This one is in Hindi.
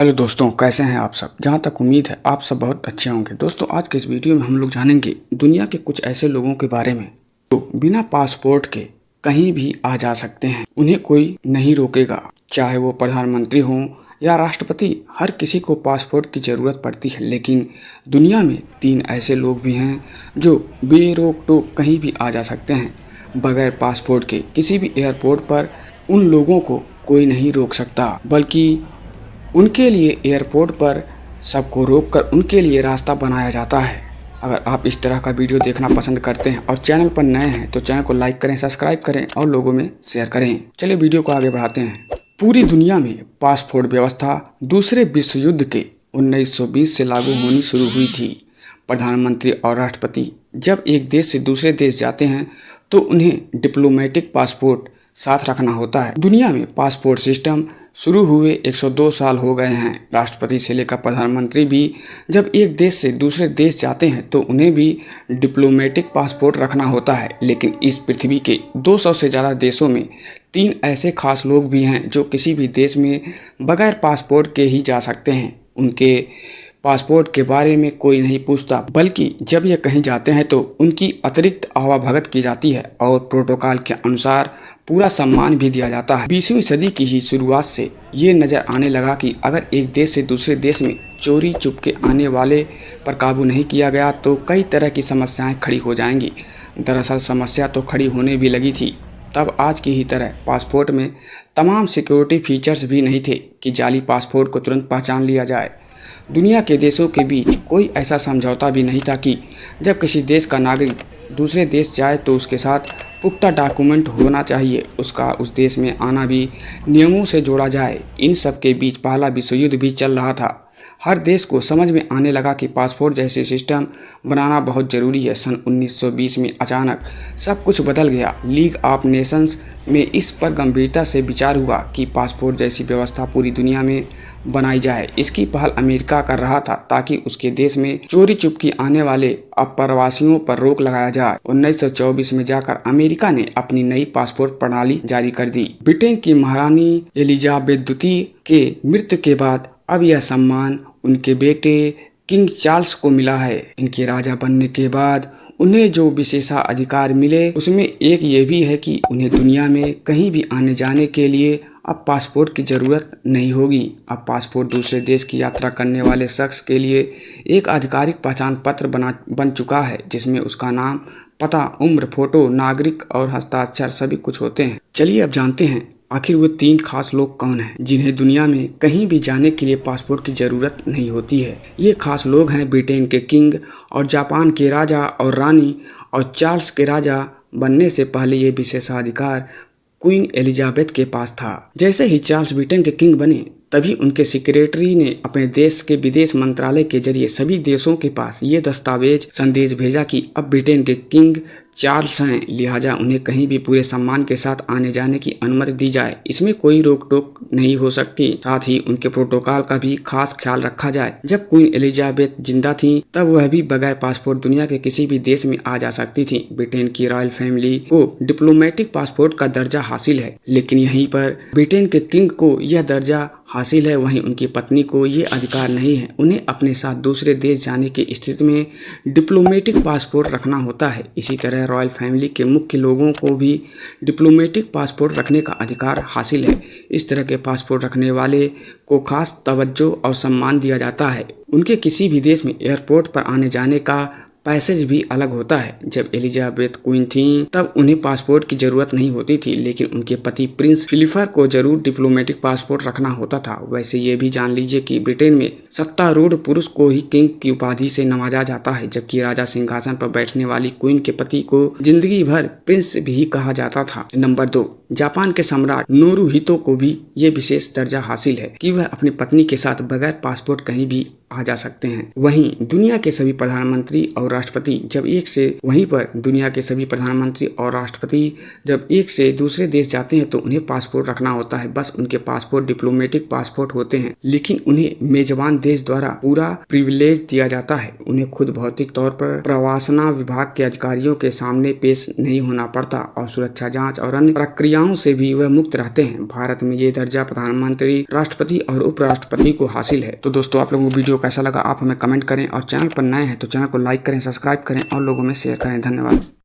हेलो दोस्तों, कैसे हैं आप सब। जहां तक उम्मीद है आप सब बहुत अच्छे होंगे। दोस्तों, आज के इस वीडियो में हम लोग जानेंगे दुनिया के कुछ ऐसे लोगों के बारे में जो बिना पासपोर्ट के कहीं भी आ जा सकते हैं। उन्हें कोई नहीं रोकेगा, चाहे वो प्रधानमंत्री हों या राष्ट्रपति। हर किसी को पासपोर्ट की ज़रूरत पड़ती है, लेकिन दुनिया में 3 ऐसे लोग भी हैं जो बेरोक टोक कहीं भी आ जा सकते हैं बगैर पासपोर्ट के। किसी भी एयरपोर्ट पर उन लोगों को कोई नहीं रोक सकता, बल्कि उनके लिए एयरपोर्ट पर सबको रोककर उनके लिए रास्ता बनाया जाता है। अगर आप इस तरह का वीडियो देखना पसंद करते हैं और चैनल पर नए हैं तो चैनल को लाइक करें, सब्सक्राइब करें और लोगों में शेयर करें। चलिए वीडियो को आगे बढ़ाते हैं। पूरी दुनिया में पासपोर्ट व्यवस्था दूसरे विश्व युद्ध के 1920 से लागू होनी शुरू हुई थी। प्रधानमंत्री और राष्ट्रपति जब एक देश से दूसरे देश जाते हैं तो उन्हें डिप्लोमेटिक पासपोर्ट साथ रखना होता है। दुनिया में पासपोर्ट सिस्टम शुरू हुए 102 साल हो गए हैं। राष्ट्रपति से लेकर प्रधानमंत्री भी जब एक देश से दूसरे देश जाते हैं तो उन्हें भी डिप्लोमेटिक पासपोर्ट रखना होता है। लेकिन इस पृथ्वी के 200 से ज़्यादा देशों में 3 ऐसे खास लोग भी हैं जो किसी भी देश में बगैर पासपोर्ट के ही जा सकते हैं। उनके पासपोर्ट के बारे में कोई नहीं पूछता, बल्कि जब ये कहीं जाते हैं तो उनकी अतिरिक्त आवाभगत की जाती है और प्रोटोकॉल के अनुसार पूरा सम्मान भी दिया जाता है। 20वीं सदी की ही शुरुआत से ये नज़र आने लगा कि अगर एक देश से दूसरे देश में चोरी चुपके आने वाले पर काबू नहीं किया गया तो कई तरह की समस्याएं खड़ी हो जाएंगी। दरअसल समस्या तो खड़ी होने भी लगी थी। तब आज की ही तरह पासपोर्ट में तमाम सिक्योरिटी फीचर्स भी नहीं थे कि जाली पासपोर्ट को तुरंत पहचान लिया जाए। दुनिया के देशों के बीच कोई ऐसा समझौता भी नहीं था कि जब किसी देश का नागरिक दूसरे देश जाए तो उसके साथ पुख्ता डॉक्यूमेंट होना चाहिए। उसका उस देश में आना भी नियमों से जोड़ा जाए। इन सब के बीच पहला विश्व युद्ध भी चल रहा था। हर देश को समझ में आने लगा कि पासपोर्ट जैसे सिस्टम बनाना बहुत ज़रूरी है। सन 1920 में अचानक सब कुछ बदल गया। लीग ऑफ नेशंस में इस पर गंभीरता से विचार हुआ कि पासपोर्ट जैसी व्यवस्था पूरी दुनिया में बनाई जाए। इसकी पहल अमेरिका कर रहा था ताकि उसके देश में चोरी चुपकी आने वाले अप्रवासियों पर रोक लगाया जाए। 1924 में जाकर अमेरिका ने अपनी नई पासपोर्ट प्रणाली जारी कर दी। ब्रिटेन की महारानी एलिजाबेथ द्वितीय के मृत्यु के बाद अब यह सम्मान उनके बेटे किंग चार्ल्स को मिला है। इनके राजा बनने के बाद उन्हें जो विशेषाधिकार मिले उसमें एक ये भी है कि उन्हें दुनिया में कहीं भी आने जाने के लिए अब पासपोर्ट की ज़रूरत नहीं होगी। अब पासपोर्ट दूसरे देश की यात्रा करने वाले शख्स के लिए एक आधिकारिक पहचान पत्र बन चुका है, जिसमें उसका नाम, पता, उम्र, फोटो, नागरिक और हस्ताक्षर सभी कुछ होते हैं। चलिए अब जानते हैं आखिर वो 3 खास लोग कौन हैं जिन्हें दुनिया में कहीं भी जाने के लिए पासपोर्ट की ज़रूरत नहीं होती है। ये खास लोग हैं ब्रिटेन के किंग और जापान के राजा और रानी, और चार्ल्स के राजा बनने से पहले ये विशेषाधिकार क्वीन एलिजाबेथ के पास था। जैसे ही चार्ल्स ब्रिटेन के किंग बने तभी उनके सेक्रेटरी ने अपने देश के विदेश मंत्रालय के जरिए सभी देशों के पास ये दस्तावेज संदेश भेजा कि अब ब्रिटेन के किंग चार्ल्स हैं, लिहाजा उन्हें कहीं भी पूरे सम्मान के साथ आने जाने की अनुमति दी जाए। इसमें कोई रोक टोक नहीं हो सकती। साथ ही उनके प्रोटोकॉल का भी खास ख्याल रखा जाए। जब क्वीन एलिजाबेथ जिंदा थी तब वह भी बगैर पासपोर्ट दुनिया के किसी भी देश में आ जा सकती थी। ब्रिटेन की रॉयल फैमिली को डिप्लोमेटिक पासपोर्ट का दर्जा हासिल है, लेकिन यहीं पर ब्रिटेन के किंग को यह दर्जा हासिल है, वहीं उनकी पत्नी को ये अधिकार नहीं है। उन्हें अपने साथ दूसरे देश जाने की स्थिति में डिप्लोमेटिक पासपोर्ट रखना होता है। इसी तरह रॉयल फैमिली के मुख्य लोगों को भी डिप्लोमेटिक पासपोर्ट रखने का अधिकार हासिल है। इस तरह के पासपोर्ट रखने वाले को खास तवज्जो और सम्मान दिया जाता है। उनके किसी भी देश में एयरपोर्ट पर आने जाने का पैसेज भी अलग होता है। जब एलिजाबेथ क्वीन थी तब उन्हें पासपोर्ट की जरूरत नहीं होती थी, लेकिन उनके पति प्रिंस फिलिपर को जरूर डिप्लोमेटिक पासपोर्ट रखना होता था। वैसे ये भी जान लीजिए कि ब्रिटेन में सत्तारूढ़ पुरुष को ही किंग की उपाधि से नवाजा जाता है, जबकि राजा सिंहासन पर बैठने वाली क्वीन के पति को जिंदगी भर प्रिंस भी कहा जाता था। नंबर 2, जापान के सम्राट नोरुहितो को भी ये विशेष दर्जा हासिल है कि वह अपनी पत्नी के साथ बगैर पासपोर्ट कहीं भी आ जा सकते हैं। वहीं दुनिया के सभी प्रधानमंत्री और राष्ट्रपति जब एक से दूसरे देश जाते हैं तो उन्हें पासपोर्ट रखना होता है। बस उनके पासपोर्ट डिप्लोमेटिक पासपोर्ट होते हैं, लेकिन उन्हें मेजबान देश द्वारा पूरा प्रिविलेज दिया जाता है। उन्हें खुद भौतिक तौर पर प्रवासना विभाग के अधिकारियों के सामने पेश नहीं होना पड़ता और सुरक्षा जाँच और अन्य प्रक्रिया समस्याओं से भी वह मुक्त रहते हैं। भारत में ये दर्जा प्रधानमंत्री, राष्ट्रपति और उपराष्ट्रपति को हासिल है। तो दोस्तों आप लोगों को वीडियो कैसा लगा आप हमें कमेंट करें और चैनल पर नए हैं तो चैनल को लाइक करें, सब्सक्राइब करें और लोगों में शेयर करें। धन्यवाद।